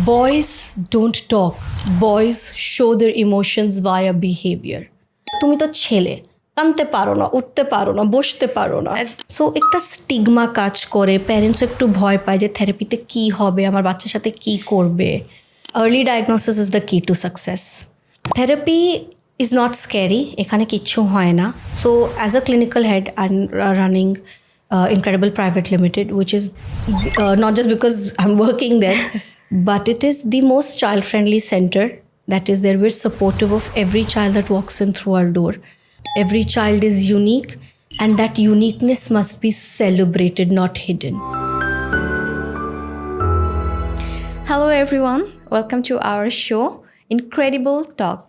Boys don't talk. Boys show their emotions via behavior. তুমি তো ছেলে, কাঁদতে পারো না, উঠতে পারো না, বসতে পারো না। সো একটা স্টিগমা কাজ করে, প্যারেন্টসও একটু ভয় পায় যে থেরাপিতে কী হবে, আমার বাচ্চার সাথে কী করবে। Early diagnosis is the key to success. Therapy is not scary, এখানে কিচ্ছু হয় না। So as a clinical head I am running Incredible Private Limited, which is not just because I'm working there, but it is the most child-friendly center. That is there. We're supportive of every child that walks in through our door. Every child is unique, and that uniqueness must be celebrated, not hidden. Hello everyone, welcome to our show, Incredible Talk.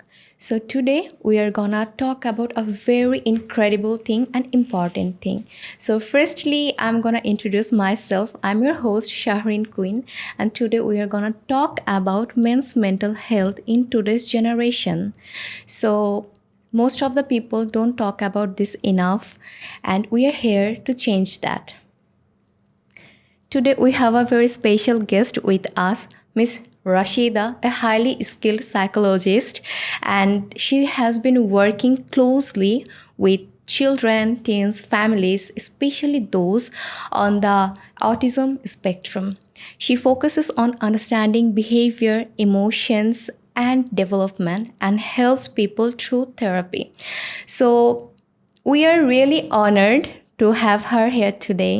So today we are gonna talk about a very incredible thing and important thing. So firstly, I'm gonna introduce myself. I'm your host Shahrin Queen, and today we are gonna talk about men's mental health in today's generation. So most of the people don't talk about this enough, and we are here to change that. Today we have a very special guest with us, Miss Rashida, a highly skilled psychologist, and she has been working closely with children, teens, families, especially those on the autism spectrum. She focuses on understanding behavior, emotions, and development and helps people through therapy. So we are really honored to have her here today.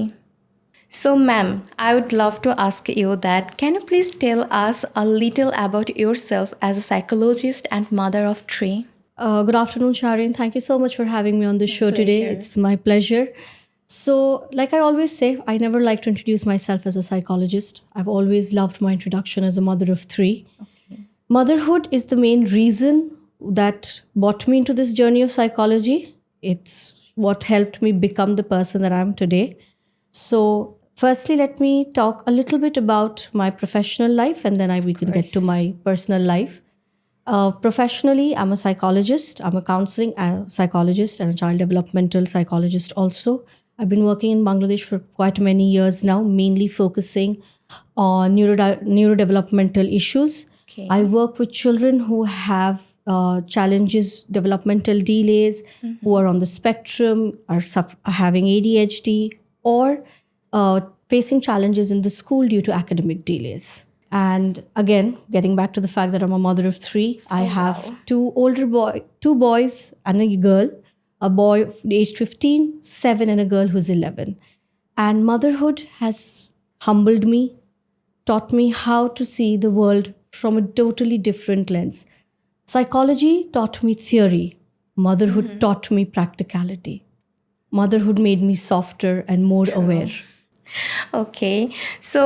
So, ma'am, I would love to ask you that can you please tell us a little about yourself as a psychologist and mother of three? Good afternoon, Sharin. Thank you so much for having me on the show today. pleasure. It's my pleasure. So, like I always say, I never like to introduce myself as a psychologist. I've always loved my introduction as a mother of three. Motherhood is the main reason that brought me into this journey of psychology. It's what helped me become the person that I am today. So, firstly, let me talk a little bit about my professional life, and then we can get to my personal life. Professionally, I'm a psychologist. I'm a counseling psychologist and a child developmental psychologist also. I've been working in Bangladesh for quite many years now, mainly focusing on neurodevelopmental issues. Okay. I work with children who have challenges, developmental delays, who are on the spectrum, are having ADHD, or facing challenges in the school due to academic delays. And again, getting back to the fact that I'm a mother of three, I have two boys and a girl, a boy aged 15, 7, and a girl who's 11. And motherhood has humbled me, taught me how to see the world from a totally different lens. Psychology taught me theory. Motherhood taught me practicality. Motherhood made me softer and more aware. Okay, so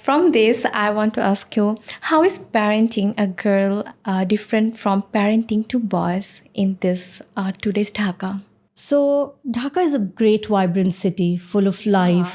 from this, I want to ask you, how is parenting a girl different from parenting two boys in this today's Dhaka? So, Dhaka is a great, vibrant city full of life.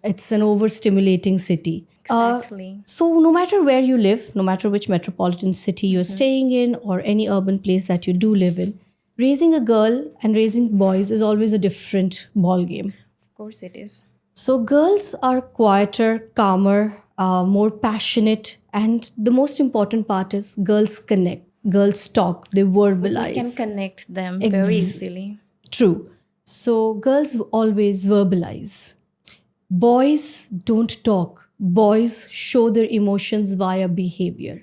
It's an overstimulating city. Exactly. So, no matter where you live, no matter which metropolitan city you're staying in or any urban place that you do live in, raising a girl and raising boys is always a different ballgame. Of course it is. So girls are quieter, calmer, more passionate, and the most important part is girls connect. Girls talk, they verbalize. We can connect them very easily. True. So girls always verbalize. Boys don't talk. Boys show their emotions via behavior.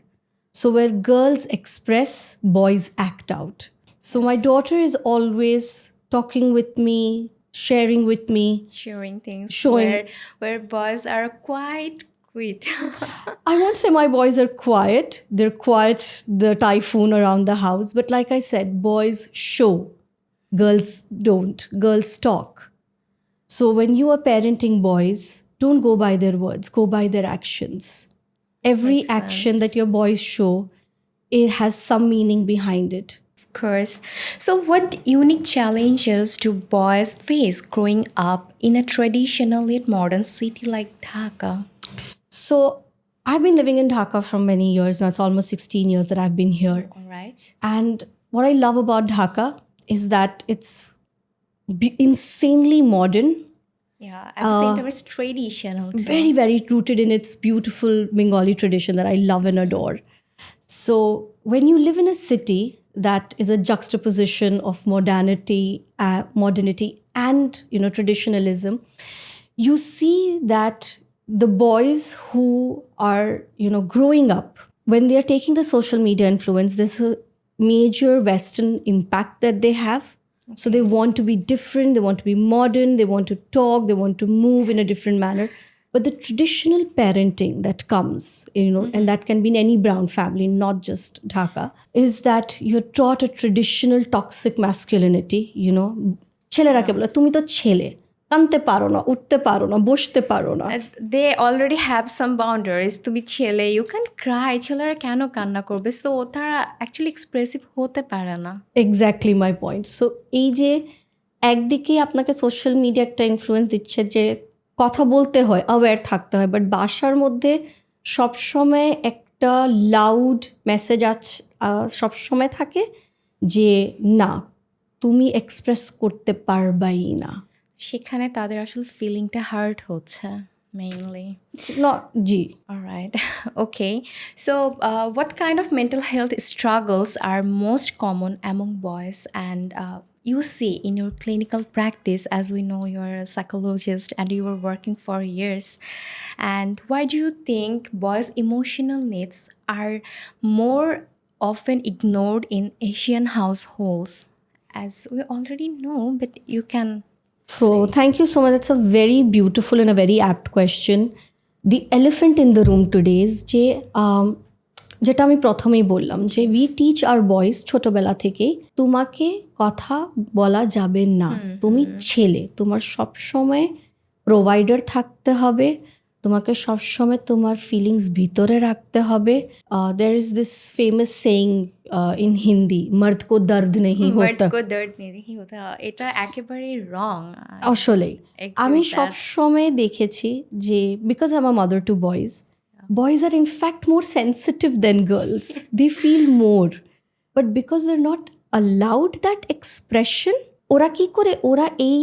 So where girls express, boys act out. So my daughter is always talking with me, sharing with me. Sharing things Showing. where boys are quite quiet. I won't say my boys are quiet. They're quiet, the typhoon around the house. But like I said, boys show. Girls don't. Girls talk. So when you are parenting boys, don't go by their words. Go by their actions. Every Makes action sense. that your boys show, it has some meaning behind it. Of course. So what unique challenges do boys face growing up in a traditional yet modern city like Dhaka? So I've been living in Dhaka for many years now. It's almost 16 years that I've been here. All right. And what I love about Dhaka is that it's insanely modern, Yeah, at the same time, it's traditional too. very, very rooted in its beautiful Bengali tradition that I love and adore. So when you live in a city that is a juxtaposition of modernity and traditionalism, you see that the boys who are growing up, when they are taking the social media influence, there's a major Western impact that they have. So they want to be different, they want to be modern, they want to talk, they want to move in a different manner. But the traditional parenting that comes, and that can be in any brown family, not just Dhaka, is that you're taught a traditional toxic masculinity, ছেলেরা কে বলে তুমি তো ছেলে, কামতে পারো না, উঠতে পারো না, বসতে পারো না। They already have some boundaries. তুমি ছেলে, you can cry. ছেলেরা কেন কান্না করবে? So তারা actually expressive হতে পারে না। Exactly my point. সো এই যে একদিকে আপনাকে সোশ্যাল মিডিয়া একটা ইনফ্লুয়েন্স দিচ্ছে যে কথা বলতে হয়, অ্যাওয়্যার থাকতে হয়, বাট বাসার মধ্যে সবসময় একটা লাউড মেসেজ সবসময় থাকে যে না, তুমি এক্সপ্রেস করতে পারবাই না। সেখানে তাদের আসলে ফিলিংটা হার্ট হচ্ছে mainly. G. All right. Okay. So, what kind of mental health struggles are most common among boys and you see in your clinical practice, as we know you're a psychologist and you were working for years? And why do you think boys' emotional needs are more often ignored in Asian households? As we already know, but you can. So thank you so much. That's a very beautiful and a very apt question. The elephant in the room today is যে যেটা আমি প্রথমেই বললাম যে we teach our boys ছোটবেলা থেকেই তোমাকে কথা বলা যাবে না, তুমি ছেলে, তোমার সবসময় প্রোভাইডার থাকতে হবে, তোমাকে সবসময় তোমার ফিলিংস ভিতরে রাখতে হবে। there is this famous saying in Hindi, মর্দ কো দর্দ নেহি হোতা। এটা একেবারে রং। আসলেই আমি সবসময় দেখেছি যে because I am a mother to boys, boys are in fact more sensitive than girls. They feel more. But because they're not allowed that expression, ওরা কি করে, ওরা এই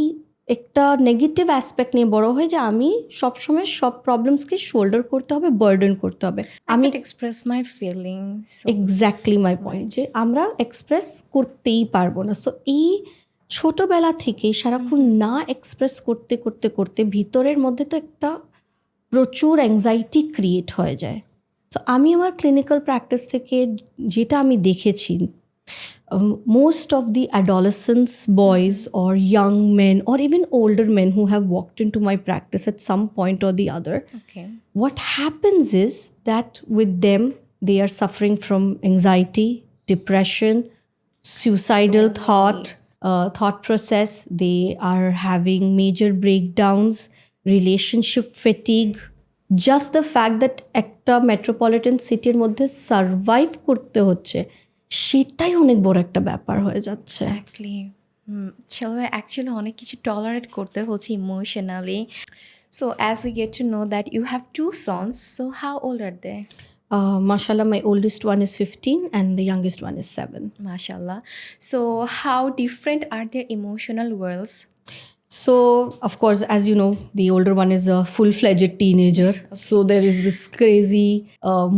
একটা নেগেটিভ অ্যাসপেক্ট নিয়ে বড় হয় যে আমি সবসময় সব প্রবলেমসকে শোল্ডার করতে হবে, বার্ডেন করতে হবে। আমি express my feelings. Exactly my point, যে আমরা এক্সপ্রেস করতেই পারবো না। সো এই ছোটবেলা থেকে সারাক্ষণ না এক্সপ্রেস করতে করতে করতে ভিতরের মধ্যে তো একটা প্রচুর অ্যাংজাইটি ক্রিয়েট হয়ে যায়। সো আমি আমার ক্লিনিক্যাল প্র্যাকটিস থেকে যেটা আমি দেখেছি, most of the adolescents, boys or young men or even older men who have walked into my practice at some point or the other, what happens is that with them, they are suffering from anxiety, depression, suicidal thought process. They are having major breakdowns, relationship fatigue. Just the fact that একটা metropolitan সিটির মধ্যে survive করতে হচ্ছে, সেটাই অনেক বড় একটা ব্যাপার হয়ে যাচ্ছে। ছেলেরা অ্যাকচুয়ালি অনেক কিছু টলারেট করতে হচ্ছে emotionally. So as we get to know that you have two sons, so how old are they? Mashallah, my oldest one is 15 and the youngest one is 7. Mashallah. So how different are their emotional worlds? So, of course, as you know, the older one is a full-fledged teenager. Okay. So there is this crazy,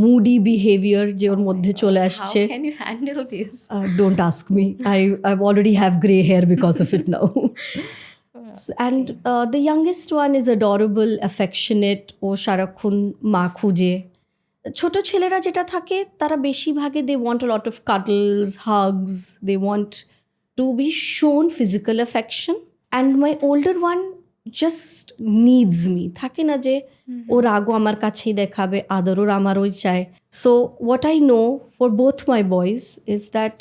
moody behavior je or moddhe chole asche. How can you handle this? Don't ask me. I already have grey hair because of it now. And the youngest one is adorable, affectionate, ও সারাক্ষণ মা খুঁজে। ছোট ছেলেরা যেটা থাকে তারা বেশিরভাগে they want a lot of cuddles, hugs, they want to be shown physical affection. And my older one just needs me. থাকে না যে ও রাগও আমার কাছেই দেখাবে, আদরও আমারই চায়। So what I know for both my boys is that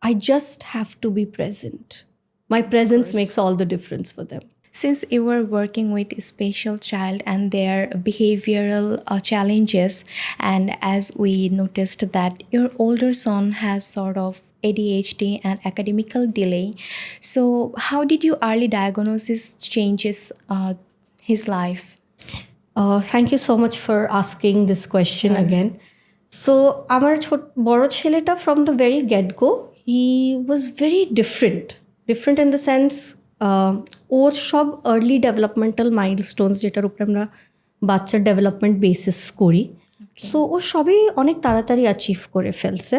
I just have to be present. My presence makes all the difference for them. Since you were working with a special child and their behavioral challenges, and as we noticed that your older son has sort of ADHD and academical delay, so how did you early diagnosis changes his life? Thank you so much for asking this question again. So আমার বড় ছেলেটা from the very get-go, he was very different in the sense ওর সব early developmental milestones যেটার উপরে আমরা বাচ্চার development basis করি, so ও সবই অনেক তাড়াতাড়ি অ্যাচিভ করে ফেলছে।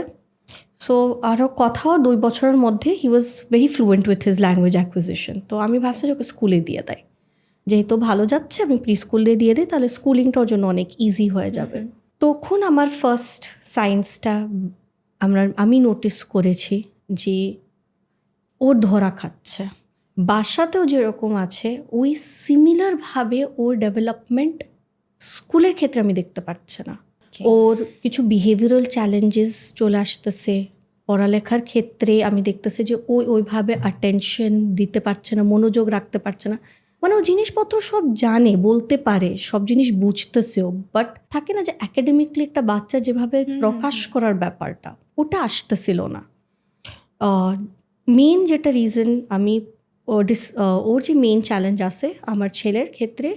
সো আরও কথাও 2 বছরের মধ্যে he was very fluent with his language acquisition. তো আমি ভাবছি যে ওকে স্কুলে দিয়ে দেয়, যেহেতু ভালো যাচ্ছে আমি প্রি স্কুলে দিয়ে দিই, তাহলে স্কুলিংটার জন্য অনেক ইজি হয়ে যাবে। তখন আমার ফার্স্ট সায়েন্সটা আমি নোটিস করেছি যে ওর ধরা খাচ্ছে। বাসাতেও যেরকম আছে ওই সিমিলারভাবে ওর ডেভেলপমেন্ট স্কুলের ক্ষেত্রে আমি দেখতে পাচ্ছি না। ওর কিছু বিহেভিয়ারাল চ্যালেঞ্জেস চলে আসতেছে, পড়ালেখার ক্ষেত্রে আমি দেখতেছি যে ওইভাবে অ্যাটেনশন দিতে পারছে না, মনোযোগ রাখতে পারছে না। মানে ও জিনিসপত্র সব জানে, বলতে পারে, সব জিনিস বুঝতেছেও, বাট থাকে না যে একাডেমিকলি একটা বাচ্চার যেভাবে প্রকাশ করার ব্যাপারটা ওটা আসতেছিল না। মেন যেটা রিজন আমি ওর যে মেন চ্যালেঞ্জ আছে আমার ছেলের ক্ষেত্রে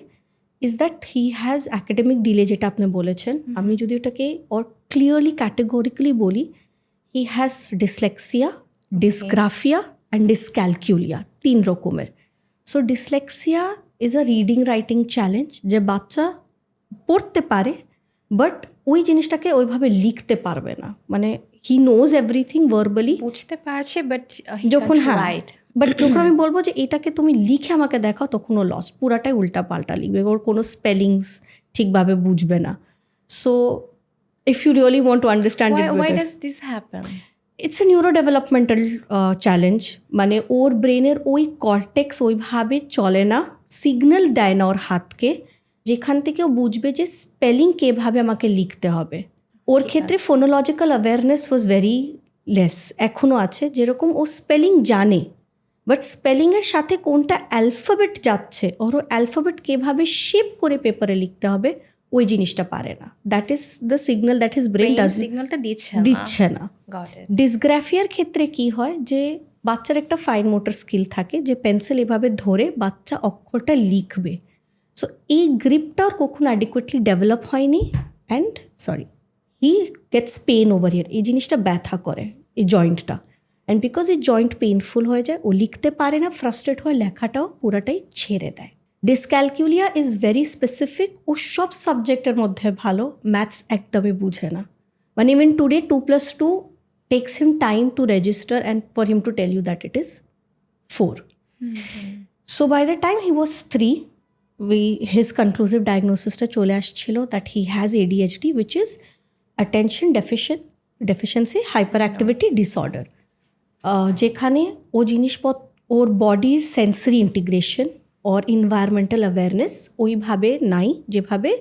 is that he has academic delay, যেটা আপনি বলেছেন। আমি যদি ওটাকে ওর ক্লিয়ারলি ক্যাটেগরিক্যালি বলি, he has dyslexia, dysgraphia and dyscalculia, 3 রকমের। So dyslexia is a reading writing challenge, যে বাচ্চা পড়তে পারে বাট ওই জিনিসটাকে ওইভাবে লিখতে পারবে না। মানে হি নোজ এভরিথিং ভার্বালি, বুঝতে পারছে বাট যখন বাট যখন আমি বলবো যে এটাকে তুমি লিখে আমাকে দেখাও, তখন ও লস, পুরাটাই উল্টা পাল্টা লিখবে, ওর কোনো স্পেলিংস ঠিকভাবে বুঝবে না। So if you really want to understand it, why does this happen? It's a neurodevelopmental challenge. মানে ওর ব্রেনের ওই কর্টেক্স ওইভাবে চলে না, সিগন্যাল দেয় না ওর হাতকে, যেখান থেকে ও বুঝবে যে স্পেলিং কীভাবে আমাকে লিখতে হবে। ওর ক্ষেত্রে phonological awareness was very less, এখনও আছে। যেরকম ও স্পেলিং জানে, বাট স্পেলিংয়ের সাথে কোনটা অ্যালফাবেট যাচ্ছে, ওর অ্যালফাবেট কীভাবে শেপ করে পেপারে লিখতে হবে, ওই জিনিসটা পারে না। That is the signal that his brain সিগন্যালটা দিচ্ছে না। ডিসগ্রাফিয়ার ক্ষেত্রে কি হয়, যে বাচ্চার একটা ফাইন মোটর স্কিল থাকে, যে পেন্সিল এভাবে ধরে বাচ্চা অক্ষরটা লিখবে। সো এই গ্রিপটা ওর কখনো অ্যাডিকুয়েটলি ডেভেলপ হয়নি, and he gets pain over here, এই জিনিসটা ব্যথা করে এই জয়েন্টটা, অ্যান্ড বিকজ এই জয়েন্ট পেইনফুল হয়ে যায়, ও লিখতে পারে না, ফ্রাস্ট্রেট হয়ে লেখাটাও পুরাটাই ছেড়ে দেয়। ডিসক্যালকুলিয়া ইজ ভেরি স্পেসিফিক, ও সব সাবজেক্টের মধ্যে ভালো, ম্যাথস একদমই বুঝে না। মানে even today 2+2 takes him time to register and for him to tell you that it is 4. So by the time he was 3, his conclusive diagnosis টা চলে আসছিল that he has ADHD, which is attention deficiency hyperactivity disorder, যেখানে ও জিনিসপত্র ওর বডির sensory integration ওর environmental awareness ওইভাবে নাই যেভাবে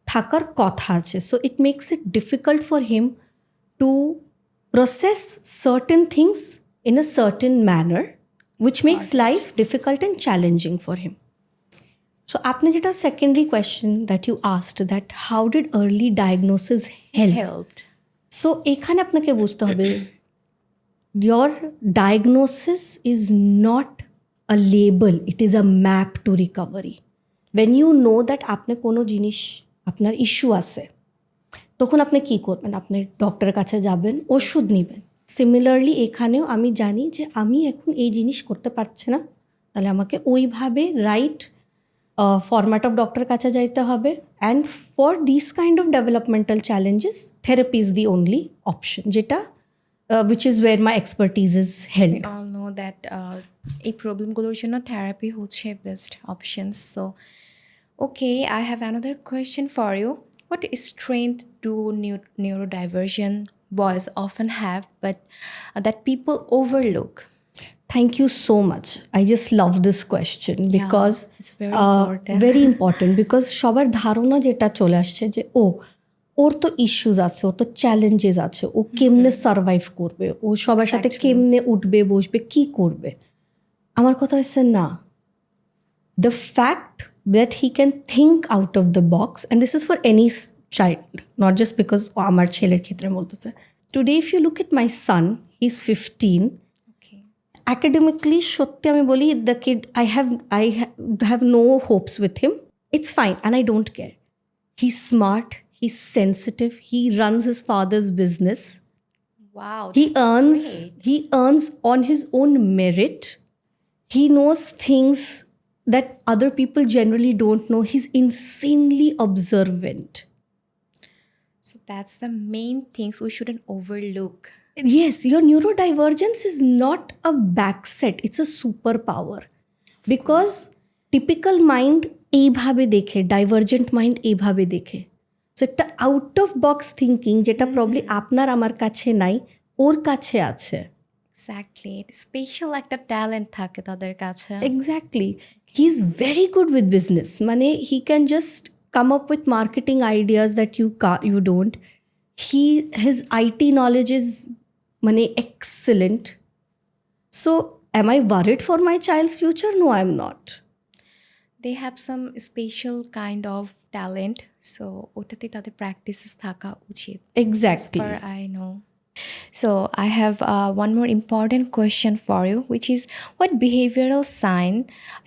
থাকার কথা আছে। So it makes it difficult for him to process certain things in a certain manner, which makes life difficult and challenging for him. So apne jeta secondary question that you asked, that how did early diagnosis helped? So ekhane apnake bujhte hobe your diagnosis is not a label, it is a map to recovery. When you know that apne kono jinish apnar issue ache, তখন আপনি কী করবেন? আপনি ডক্টরের কাছে যাবেন, ওষুধ নেবেন। Similarly এখানেও আমি জানি যে আমি এখন এই জিনিস করতে পারছি না, তাহলে আমাকে ওইভাবে রাইট ফরম্যাট অফ ডক্টরের কাছে যাইতে হবে। And for this kind of developmental challenges therapy is the only option, যেটা which is where my expertise is held. We all know that এই প্রবলেমগুলোর জন্য থেরাপি হচ্ছে best option. So okay, I have another question for you. What strength do neurodivergent boys often have, but that people overlook? Thank you so much. I just love this question because it's very important. Very important because সবার ধারণা যেটা চলে আসছে যে ওর তো issues আছে, ওর তো challenges আছে, ও কেমনে সার্ভাইভ করবে, ও সবার সাথে কেমনে উঠবে বসবে, কি করবে। আমার কথা হচ্ছে না, the fact that he can think out of the box, and this is for any child, not just because আমার ছেলের ক্ষেত্রে বলতেছে। Today if you look at my son, he's 15. Okay. Academically সত্যি আমি বলি, the kid I have no hopes with him. It's fine and I don't care. He's smart, he's sensitive, he runs his father's business. Wow. He earns on his own merit. He knows things that other people generally don't know. He's insanely observant. So that's the main things we shouldn't overlook. Yes, your neurodivergence is not a backset, it's a superpower. Because typical mind এইভাবে দেখে, divergent mind এইভাবে দেখে। So একটা out of box thinking যেটা probably আপনার আমার কাছে নাই, ওর কাছে আছে। Exactly. Special একটা ট্যালেন্ট থাকে তাদের কাছে। Exactly. He's very good with business. মানে he can just come up with marketing ideas that you don't. His IT knowledge is মানে excellent. So am I worried for my child's future? No, I'm not. They have some special kind of talent, so ওটাতে তাদের practices থাকা উচিত। Exactly. As far I know. So I have one more important question for you, which is what behavioral sign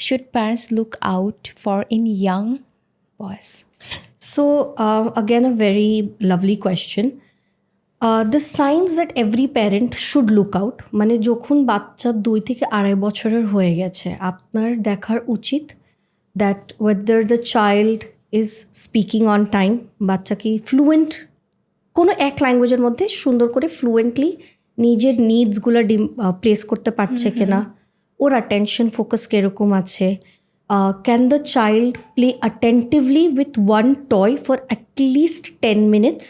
should parents look out for in young boys? So again, a very lovely question. The signs that every parent should look out, মানে যখন বাচ্চা 2 থেকে 2.5 বছরের হয়ে গেছে, আপনার দেখার উচিত that whether the child is speaking on time, বাচ্চা কি ফ্লুয়েন্ট, কোনো এক ল্যাঙ্গুয়েজের মধ্যে সুন্দর করে ফ্লুয়েন্টলি নিজের নিডসগুলো প্লেস করতে পারছে কিনা, ওর অ্যাটেনশন ফোকাস কীরকম আছে, can the child play attentively with one toy for at least 10 minutes,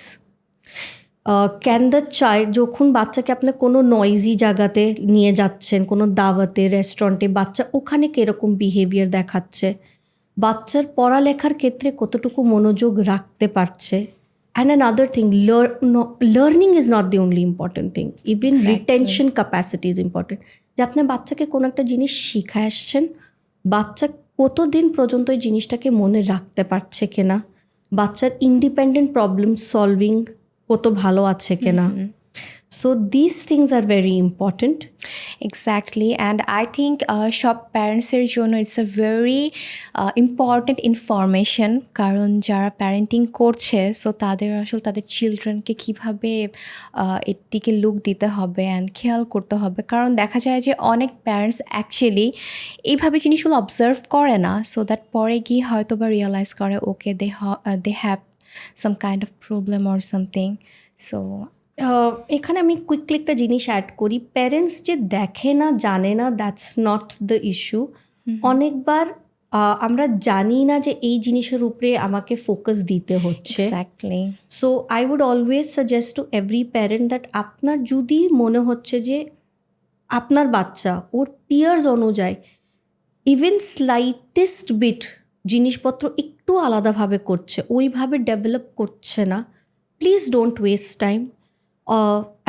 can the child, যখন বাচ্চাকে আপনি কোনো নয়েজি জায়গাতে নিয়ে যাচ্ছেন, কোনো দাওয়াতে, রেস্টুরেন্টে, বাচ্চা ওখানে কীরকম বিহেভিয়ার দেখাচ্ছে, বাচ্চার পড়ালেখার ক্ষেত্রে কতটুকু মনোযোগ রাখতে পারছে। And another thing, learning is not the only important thing. Even retention capacity is important. যে আপনি বাচ্চাকে কোনো একটা জিনিস শিখায় আসছেন, বাচ্চা কতদিন পর্যন্ত ওই জিনিসটাকে মনে রাখতে পারছে কিনা, বাচ্চার ইন্ডিপেন্ডেন্ট প্রবলেম সলভিং কত ভালো আছে কিনা। So these things are very important. Exactly, and I think সব প্যারেন্টসের জন্য it's a very important information, কারণ যারা প্যারেন্টিং করছে সো তাদের আসলে তাদের চিলড্রেনকে কীভাবে এর দিকে লুক দিতে হবে অ্যান্ড খেয়াল করতে হবে, কারণ দেখা যায় যে অনেক প্যারেন্টস অ্যাকচুয়ালি এইভাবে জিনিসগুলো অবজার্ভ করে না, সো দ্যাট পরে গিয়ে হয়তো বা রিয়েলাইজ করে okay they have some kind of problem or something. So এখানে আমি কুইকলি একটা জিনিস অ্যাড করি, প্যারেন্টস যে দেখে না জানে না, দ্যাটস নট দ্য ইস্যু। অনেকবার আমরা জানি না যে এই জিনিসের উপরে আমাকে ফোকাস দিতে হচ্ছে। Exactly. So I would always suggest to every parent that আপনার যদি মনে হচ্ছে যে আপনার বাচ্চা ওর পিয়ার্স অনুযায়ী ইভেন স্লাইটেস্ট বিট জিনিসপত্র একটু আলাদাভাবে করছে, ওইভাবে ডেভেলপ করছে না, please don't waste time.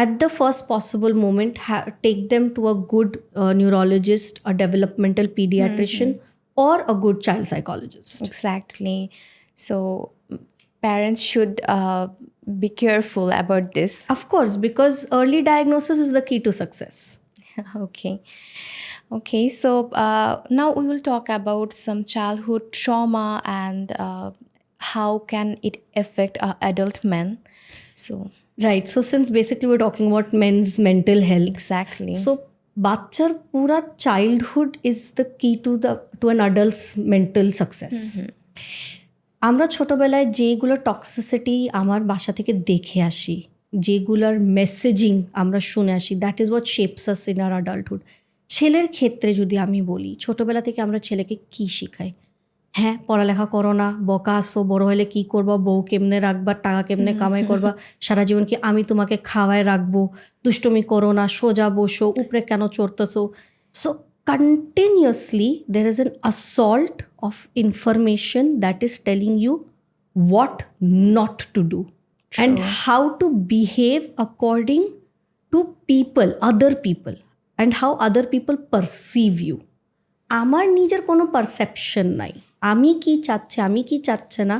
At the first possible moment, take them to a good neurologist, a developmental pediatrician, or a good child psychologist. Exactly. So parents should be careful about this. Of course, because early diagnosis is the key to success. Okay, so now we will talk about some childhood trauma and how can it affect adult men. So Right. So since basically we're talking about men's mental health. Exactly. So বাচ্চার পুরা childhood is the key to an adult's mental success. আমরা ছোটোবেলায় যেগুলো toxicity আমার বাসা থেকে দেখে আসি, যেগুলোর মেসেজিং আমরা শুনে আসি, that is what shapes us in our adulthood. ছেলের ক্ষেত্রে যদি আমি বলি, ছোটোবেলা থেকে আমরা ছেলেকে কী শিখাই? হ্যাঁ, পড়ালেখা করো না, বকা আসো, বড়ো হলে কী করবা, বউ কেমনে রাখবা, টাকা কেমনে কামাই করবা, সারা জীবন কি আমি তোমাকে খাওয়ায় রাখবো, দুষ্টুমি করো না, সোজা বসো, উপরে কেন চড়তেছো. So continuously there is an assault of information that is telling you what not to do. True. And how to behave according to people, other people, and how other people perceive you. আমার নিজের কোনো perception নাই, আমি কি চাচ্ছে আমি কি চাচ্ছে না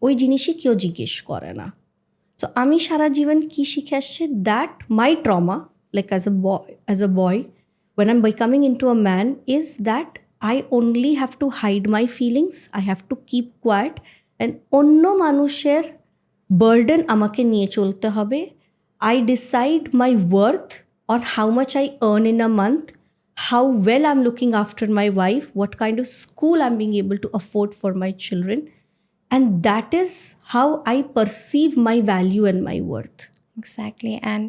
ওই জিনিসই কেউ জিজ্ঞেস করে না. সো আমি সারা জীবন কী শিখে আসছি, that my trauma like as a boy when I'm becoming into a man is that I only have to hide my feelings, I have to keep quiet, and অন্য মানুষের বার্ডেন আমাকে নিয়ে চলতে হবে. I decide my worth on how much I earn in a month, how well I'm looking after my wife, what kind of school I'm being able to afford for my children. And that is how I perceive my value and my worth. Exactly. And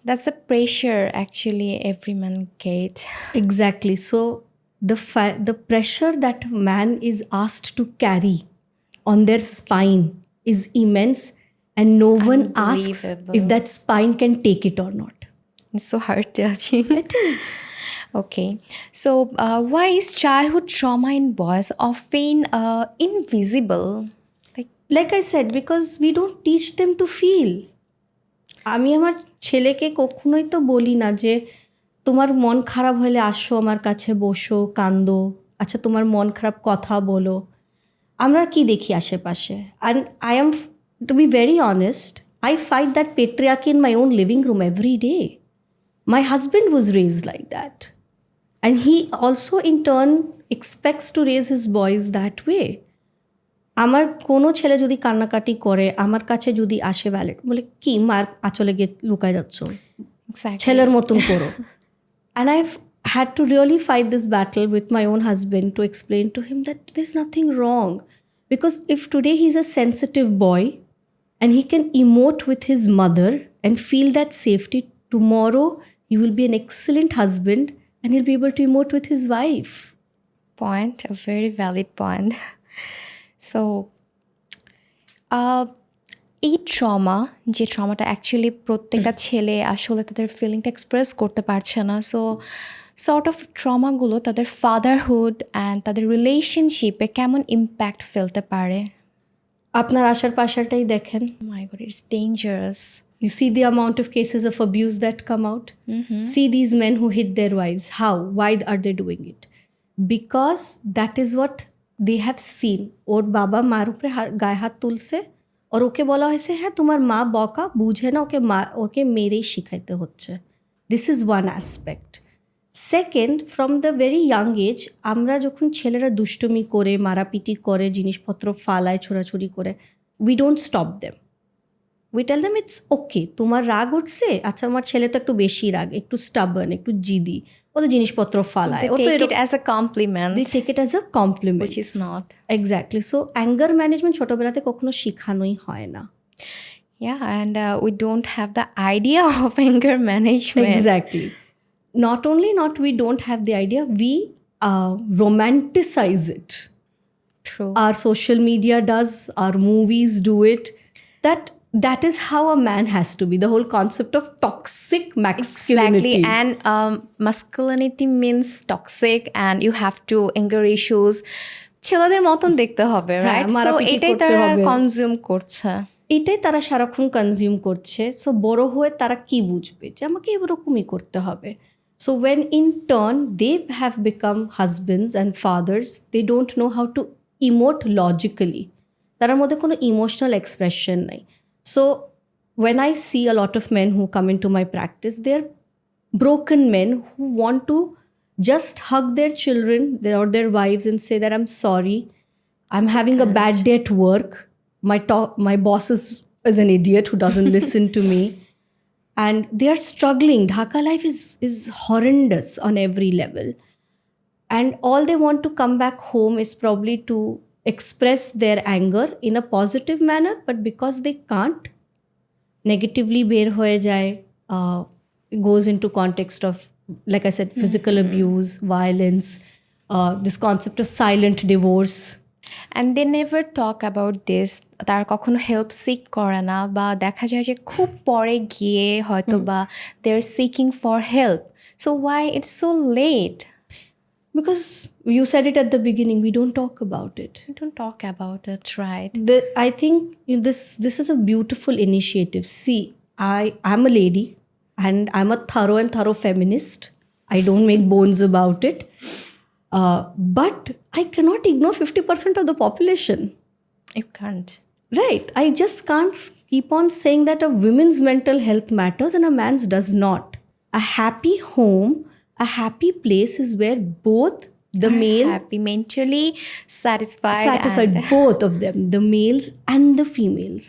that's the pressure actually every man gets. Exactly. So the pressure that man is asked to carry on their spine is immense, and no one asks Unbelievable. if that spine can take it or not. It's so heart touching. It is. Okay. So why is childhood trauma in boys often invisible? Like I said, because we don't teach them to feel. আমি আমার ছেলেকে কখনোই তো বলি না যে তোমার মন খারাপ হলে আসো আমার কাছে বসো কান্দো, আচ্ছা তোমার মন খারাপ কথা বলো। আমরা কি দেখি আশেপাশে? And I am, to be very honest, I fight that patriarchy in my own living room every day. My husband was raised like that. And he also in turn expects to raise his boys that way. আমার কোনো ছেলে যদি কান্নাকাটি করে আমার কাছে যদি আসে ভ্যালেট বলে কি মার আঁচলে গিয়ে লুকায় যাচ্ছ, Exactly. ছেলের মতন করো। And I've had to really fight this battle with my own husband to explain to him that there's nothing wrong. Because if today he's a sensitive boy and he can emote with his mother and feel that safety, tomorrow he will be an excellent husband and he'll be able to emote with his wife. Point, a very valid point. So এই trauma, যে ট্রমাটা actually প্রত্যেকটা ছেলে আসলে তাদের ফিলিংটা express করতে পারছে না, so sort of ট্রমাগুলো তাদের ফাদারহুড অ্যান্ড তাদের রিলেশনশিপে কেমন ইম্প্যাক্ট ফেলতে পারে? আপনার আশার পাশাটাই দেখেন। My God, it's dangerous. You see the amount of cases of abuse that come out. See these men who hit their wives. How? Why are they doing it? Because that is what they have seen. ওর বাবা মার উপরে গায়ে হাত তুলছে, আর ওকে বলা হয়েছে হ্যাঁ তোমার মা বকা বুঝে না, ওকে মেরেই শিখাইতে হচ্ছে। This is one aspect. Second, from the very young age আমরা যখন ছেলেরা দুষ্টুমি করে মারাপিটি করে জিনিসপত্র ফালায় ছোড়াছুড়ি করে, we don't stop them. We tell them it's okay, তোমার রাগ উঠছে, আচ্ছা আমার ছেলে তো একটু বেশি রাগ, একটু স্টাবার্ন, একটু জিদি, ও তো জিনিসপত্র ফালায়, ও তো Take it as a compliment. they take it as a compliment, Which is not. Exactly. So anger management ছোটবেলাতে কখনো শেখানোই হয় না। Yeah, and we don't have the idea of anger management. Exactly. Not only we don't have the idea, we romanticize it. True. Our social media does, our movies do it. That is how a man has to be. The whole concept of toxic masculinity. Exactly. And masculinity means toxic and you have to anger issues. ছেলেদের মতন দেখতে হবে, right? So এটাই তারা consume করছে, এটাই তারা সারাক্ষণ কনজিউম করছে। সো বড় হয়ে তারা কি বুঝবে যে আমাকে এরকমই করতে হবে। So when in turn they have become husbands and fathers, they don't know how to emote logically, তার মধ্যে কোনো ইমোশনাল এক্সপ্রেশন নাই। So when I see a lot of men who come into my practice, they're broken men who want to just hug their children or their wives and say that I'm sorry, I'm having a bad day at work, my boss is an idiot who doesn't listen to me, and they are struggling. Dhaka life is horrendous on every level, and all they want to come back home is probably to express their anger in a positive manner, but because they can't, negatively বের হয়ে যায়, goes into context of, like I said, physical abuse, violence, this concept of silent divorce. And they never talk about this. তারা কখনো help sick করে না, বা দেখা যায় যে খুব পরে গিয়ে হয়তো বা they are seeking for help. So why it's so late? Because you said it at the beginning, we don't talk about it. We don't talk about it, right? I think this is a beautiful initiative. See, I'm a lady and I'm a thorough feminist. I don't make bones about it. But I cannot ignore 50% of the population. You can't. Right. I just can't keep on saying that a woman's mental health matters and a man's does not. A happy home, a happy place is where both the male happy, mentally satisfied and both of them, the males and the females.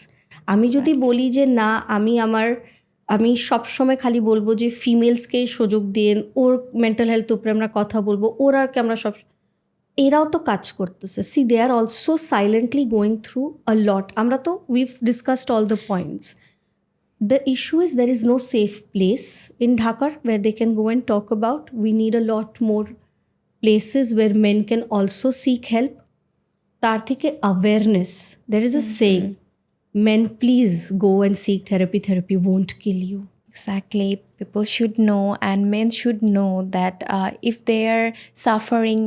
আমি যদি বলি যে না আমি আমার আমি সবসময় খালি বলবো যে ফিমেলসকে সুযোগ দিন, ওর মেন্টাল হেলথ উপরে আমরা কথা বলবো, ওরাকে আমরা সব, এরাও তো কাজ করতেছে। See they are also silently going through a lot. আমরা তো we've discussed all the points. The issue is there is no safe place in Dhaka where they can go and talk about. We need a lot more places where men can also seek help. তার থেকে awareness. There is a saying, men please go and seek therapy. Therapy won't kill you. Exactly. People should know, and men should know that if they are suffering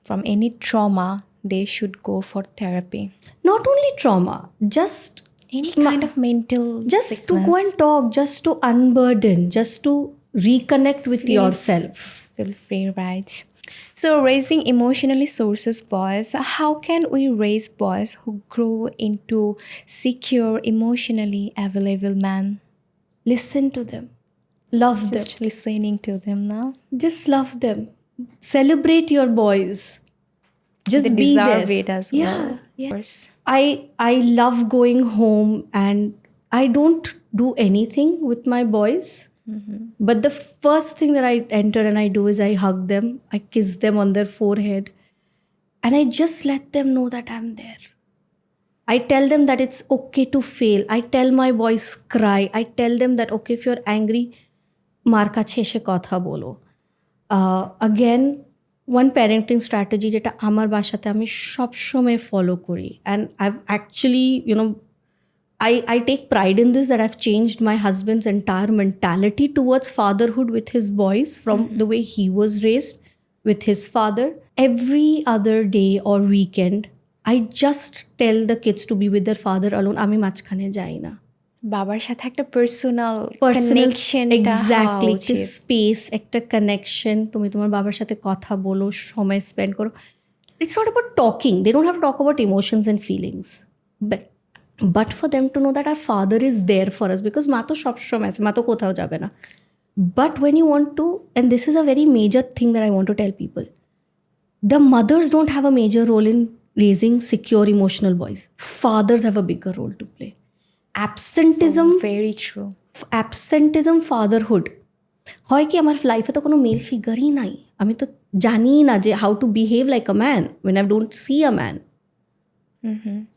from any trauma, they should go for therapy. Not only trauma, just Any kind of mental just sickness. to go and talk, just to unburden, just to reconnect with yourself. Feel free, right? So, raising emotionally sources boys, how can we raise boys who grow into secure, emotionally available men? Listen to them, love them, Just listening to them now. just love them, celebrate your boys, just They be deserve there. it as Yeah, well. yeah. Of course. I love going home and I don't do anything with my boys. But the first thing that I enter and I do is I hug them, I kiss them on their forehead, and I just let them know that I'm there. I tell them that it's okay to fail. I tell my boys cry. I tell them that okay, if you're angry, মার কাছে এসে কথা বলো। Again, one parenting strategy যেটা আমার বাসাতে আমি সবসময় ফলো করি, and I've actually, I take pride in this, that I've changed my husband's entire mentality towards fatherhood with his boys from the way he was raised with his father. Every other day or weekend, I just tell the kids to be with their father alone. আমি মাঝখানে যাই না। বাবার সাথে একটা personal Personal, connection exactly, একটা space, একটা connection. তুমি তোমার বাবার সাথে কথা বলো, সময় স্পেন্ড করো। It's not about talking. They don't have to talk about emotions and feelings. But for them to know that our father is there for us, because মা তো সবসময় আছে, মা তো কোথাও যাবে না। But when you want to, and this is a very major thing that I want to tell people, the mothers don't have a major role in raising secure emotional boys. Fathers have a bigger role to play. Very true. Absenteeism fatherhood হয় কি, আমার লাইফে তো কোনো mail ফিগারই নাই, আমি তো জানি না যে how to behave like a man when I don't see a man.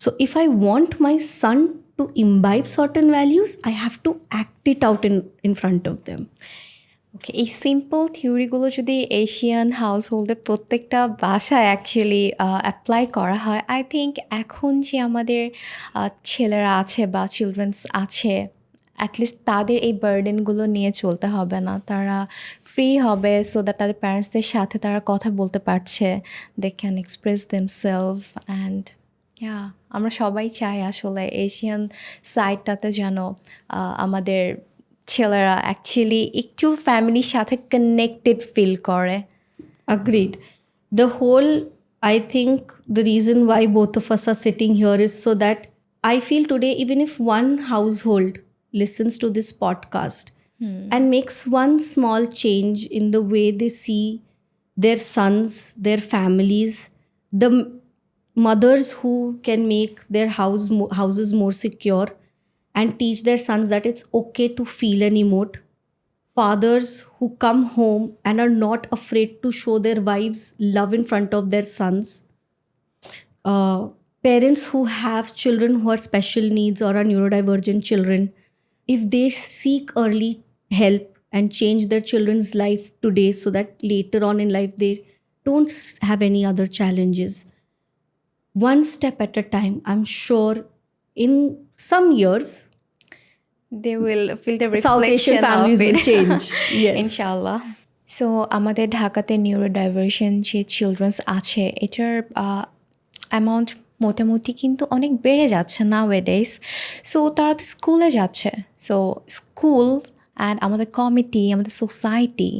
So if I want my son to imbibe certain values, I have to act it out in front of them. Okay, এই simple থিওরিগুলো যদি Asian house হোল্ডের প্রত্যেকটা বাসায় actually apply করা হয়, I think এখন যে আমাদের ছেলেরা আছে বা চিলড্রেন্স আছে, অ্যাটলিস্ট তাদের এই বার্ডেনগুলো নিয়ে চলতে হবে না। তারা ফ্রি হবে, সো দ্যাট তাদের প্যারেন্টসদের সাথে তারা কথা বলতে পারছে, they can express themselves. And আমরা সবাই চাই আসলে এশিয়ান সাইডটাতে যেন আমাদের ছেলেরা অ্যাকচুয়ালি একটু ফ্যামিলির সাথে কানেক্টেড ফিল করে। Agreed. The whole, I think the reason why both of us are sitting here is so that I feel today, even if one household listens to this podcast and makes one small change in the way they see their sons, their families, the mothers who can make their houses more secure and teach their sons that it's okay to feel and emote, fathers who come home and are not afraid to show their wives love in front of their sons, parents who have children who are special needs or are neurodivergent children, if they seek early help and change their children's life today so that later on in life they don't have any other challenges, one step at a time, I'm sure in some years they will feel the South Asian reflection families of it. will change. Yes. ইনশাআল্লাহ। So আমাদের ঢাকাতে নিউরোডাইভার্সন যে children's আছে, এটার amount মোটামুটি কিন্তু অনেক বেড়ে যাচ্ছে নাওয়েডেজ। সো তারা তো স্কুলে যাচ্ছে। সো স্কুল অ্যান্ড আমাদের কমিটি, আমাদের সোসাইটি,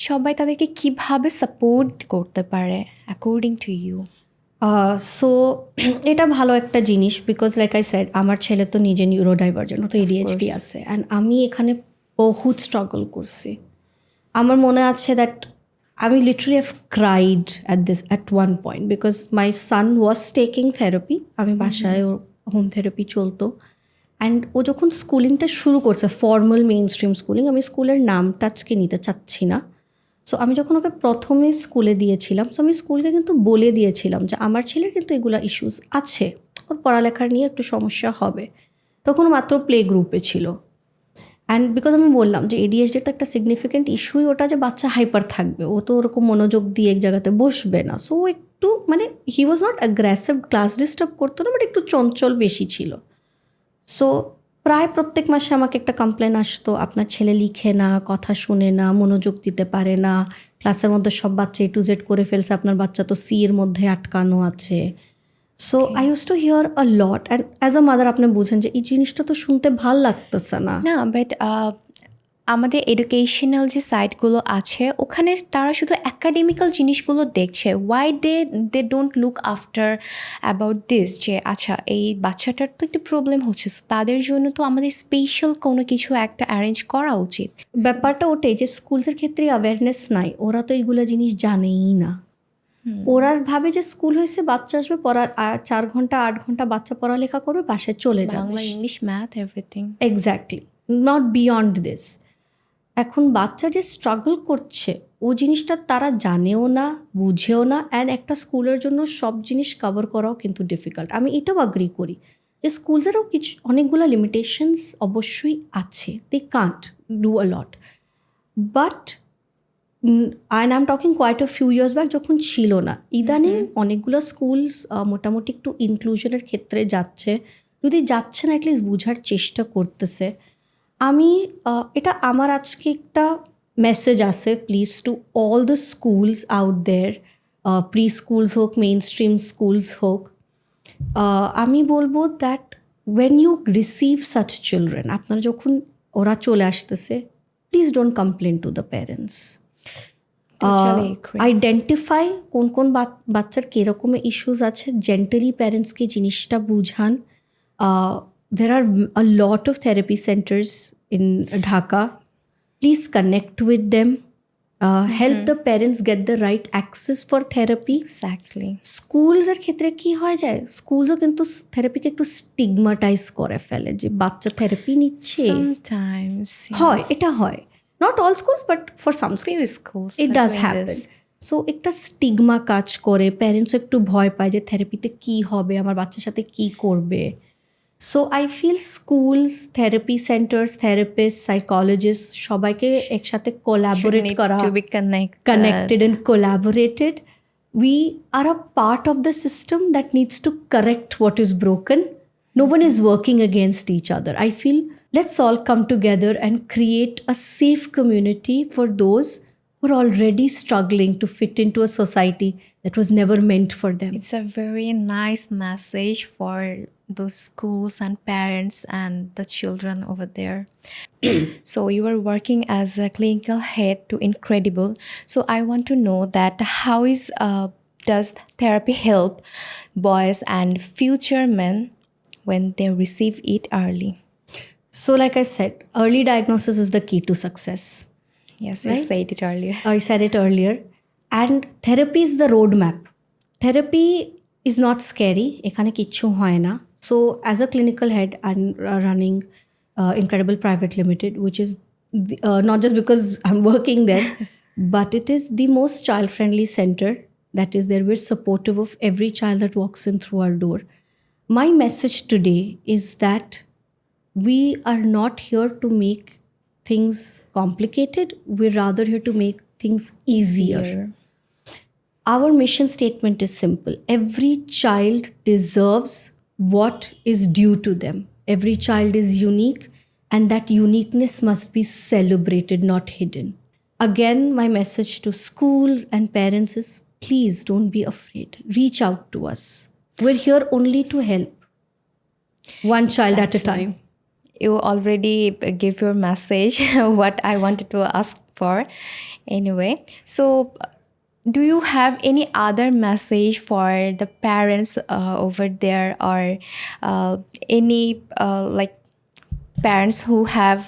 সবাই তাদেরকে কীভাবে সাপোর্ট করতে পারে অ্যাকর্ডিং টু ইউ? সো এটা ভালো একটা জিনিস, বিকজ লাইক আই সেড, আমার ছেলে তো নিজে নিউরোডাইভার্জেন্ট, ও তো এডিএইচডি আছে, অ্যান্ড আমি এখানে বহুত স্ট্রাগল করছি। আমার মনে আছে দ্যাট আমি literally have cried at one point because my son was taking therapy. আমি বাসায় ওর হোম থেরাপি চলতো, অ্যান্ড ও যখন স্কুলিংটা শুরু করছে ফর্মাল মেইন স্ট্রিম স্কুলিং, আমি স্কুলের নামটা আজকে নিতে চাচ্ছি না। সো আমি যখন ওকে প্রথমে স্কুলে দিয়েছিলাম, সো আমি স্কুলকে কিন্তু বলে দিয়েছিলাম যে আমার ছেলের কিন্তু এগুলো ইস্যুস আছে, ওর পড়ালেখার নিয়ে একটু সমস্যা হবে। তখন মাত্র প্লে গ্রুপে ছিল। অ্যান্ড বিকজ আমি বললাম যে এডিএইচডির তো একটা সিগনিফিকেন্ট ইস্যুই ওটা যে বাচ্চা হাইপার থাকবে, ও তো ওরকম মনোযোগ দিয়ে এক জায়গাতে বসবে না। সো একটু মানে he was not aggressive, class disturb করতো না, বাট একটু চঞ্চল বেশি ছিল। সো প্রায় প্রত্যেক মাসে আমাকে একটা কমপ্লেন আসতো, আপনার ছেলে লিখে না, কথা শুনে না, মনোযোগ দিতে পারে না, ক্লাসের মধ্যে সব বাচ্চা A to Z করে ফেলছে, আপনার বাচ্চা তো সি এর মধ্যে আটকানো আছে। So I use to here a lot, and as a mother আপনি বুঝেন যে এই জিনিসটা তো শুনতে ভাল লাগতেছে না। না, বাট আমাদের এডুকেশনাল যে সাইটগুলো আছে ওখানে তারা শুধু অ্যাকাডেমিক্যাল জিনিসগুলো দেখছে। Why they don't look after about this, যে আচ্ছা এই বাচ্চাটার তো একটু প্রবলেম হচ্ছে, so তাদের জন্য তো আমাদের স্পেশাল কোনো কিছু একটা অ্যারেঞ্জ করা উচিত। ব্যাপারটা ওটাই যে স্কুলসের ক্ষেত্রে অ্যাওয়ারনেস নাই, ওরা তো এইগুলো জিনিস জানেই না। ওরা ভাবে যে স্কুল হয়েছে, বাচ্চা আসবে, পড়ার 4 ঘন্টা 8 ঘন্টা বাচ্চা পড়ালেখা করবে, বাসায় চলে যাবে, Bangla, English, math, everything. Exactly, not beyond this. এখন বাচ্চা যে স্ট্রাগল করছে ও জিনিসটা তারা জানেও না, বুঝেও না, অ্যান্ড একটা স্কুলের জন্য সব জিনিস কভার করাও কিন্তু ডিফিকাল্ট। আমি এটাও অ্যাগ্রি করি যে স্কুলসেরও কিছু অনেকগুলো লিমিটেশনস অবশ্যই আছে, they can't do a lot, but and I am talking quite a few years back যখন ছিল না, ইদানিং অনেকগুলো স্কুলস মোটামুটি একটু ইনক্লুশনের ক্ষেত্রে যাচ্ছে, যদি যাচ্ছে না অ্যাটলিস্ট বোঝার চেষ্টা করতেছে। আমি এটা আমার আজকে একটা মেসেজ আছে please to all the schools out there, preschools হোক, মেইন স্ট্রিম স্কুলস হোক, আমি বলবো that when you receive such children, আপনারা যখন ওরা চলে আসতেছে, please don't complain to the parents. Identify কোন কোন বাচ্চার কীরকমের ইস্যুস আছে, জেন্টালি প্যারেন্টসকে জিনিসটা বুঝান। There are a lot of therapy centers in Dhaka. Please connect with them. Help the parents get the right access for therapy. Exactly. স্কুলসের ক্ষেত্রে কি হয়ে যায়, স্কুলসও কিন্তু থেরাপিকে একটু স্টিগমাটাইজ করে ফেলে যে বাচ্চা থেরাপি নিচ্ছে। Sometimes হয়, এটা হয়, not all schools but for some few schools it are does doing happen. this. So একটা স্টিগমা কাজ করে, প্যারেন্টসও একটু ভয় পায় যে থেরাপিতে কী হবে, আমার বাচ্চার সাথে কী করবে। So I feel schools, therapy centres, therapist, psychologist সবাইকে একসাথে কোলাবোরেট Need করা, to be connected and collaborated. We are a part of the system that needs to correct what is broken. No one is working against each other. I feel let's all come together and create a safe community for those who are already struggling to fit into a society that was never meant for them. It's a very nice message for those schools and parents and the children over there. So you are working as a clinical head to Incredible. So I want to know that how does therapy help boys and future men when they receive it early? So like I said, early diagnosis is the key to success. Yes, I Right? said it earlier. I said it earlier. And therapy is the roadmap. Therapy is not scary. এখানে কিচ্ছু হয় না. So as a clinical head, I'm running Incredible Private Limited, which is not just because I'm working there, but it is the most child-friendly center that is there. We're supportive of every child that walks in through our door. My message today is that we are not here to make things complicated. We're rather here to make things easier. Our mission statement is simple. Every child deserves what is due to them. Every child is unique, and that uniqueness must be celebrated, not hidden. Again, my message to schools and parents is please don't be afraid. Reach out to us. We're here only to help. One child at a time. You already gave your message what I wanted to ask for. Anyway, so do you have any other message for the parents over there, or any like parents who have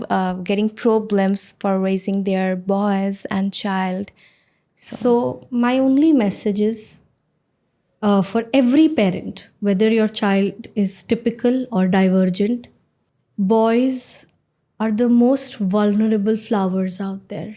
getting problems for raising their boys and child? So my only message is for every parent, whether your child is typical or divergent, boys are the most vulnerable flowers out there.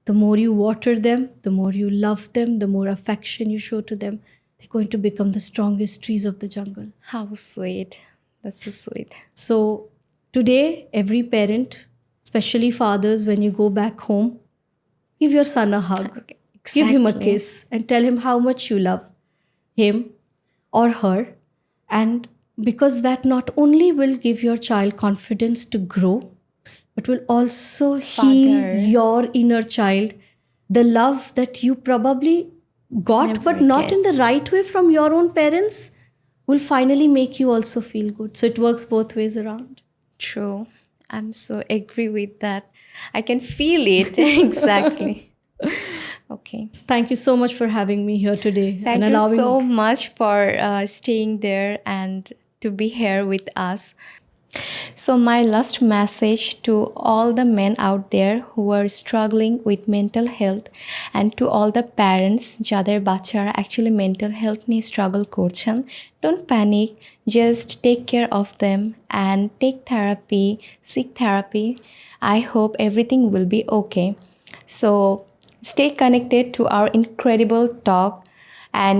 The more you water them, the more you love them, the more affection you show to them, they're going to become the strongest trees of the jungle. How sweet. That's so sweet. So today, every parent, especially fathers, when you go back home, give your son a hug. Okay, Give him a exactly. kiss and tell him how much you love him or her. And because that not only will give your child confidence to grow, but will also heal Father. your inner child, the love that you probably got Never but not in get. the right way from your own parents will finally make you also feel good. So it works both ways around. True. I'm so agree with that. I can feel it. Exactly. Okay. Thank you so much for having me here today. Thank and you allowing so much for staying there and to be here with us. So my last message to all the men out there who are struggling with mental health and to all the parents যাদের বাচ্চারা actually mental health নিয়ে struggle করছেন, don't panic, just take care of them and take therapy, seek therapy. I hope everything will be okay. So stay connected to our incredible talk, and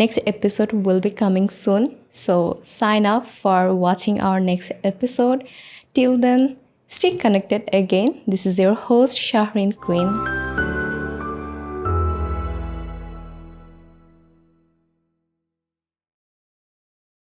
next episode will be coming soon. So sign up for watching our next episode. Till then, stay connected again. This is your host, Shahrin Queen.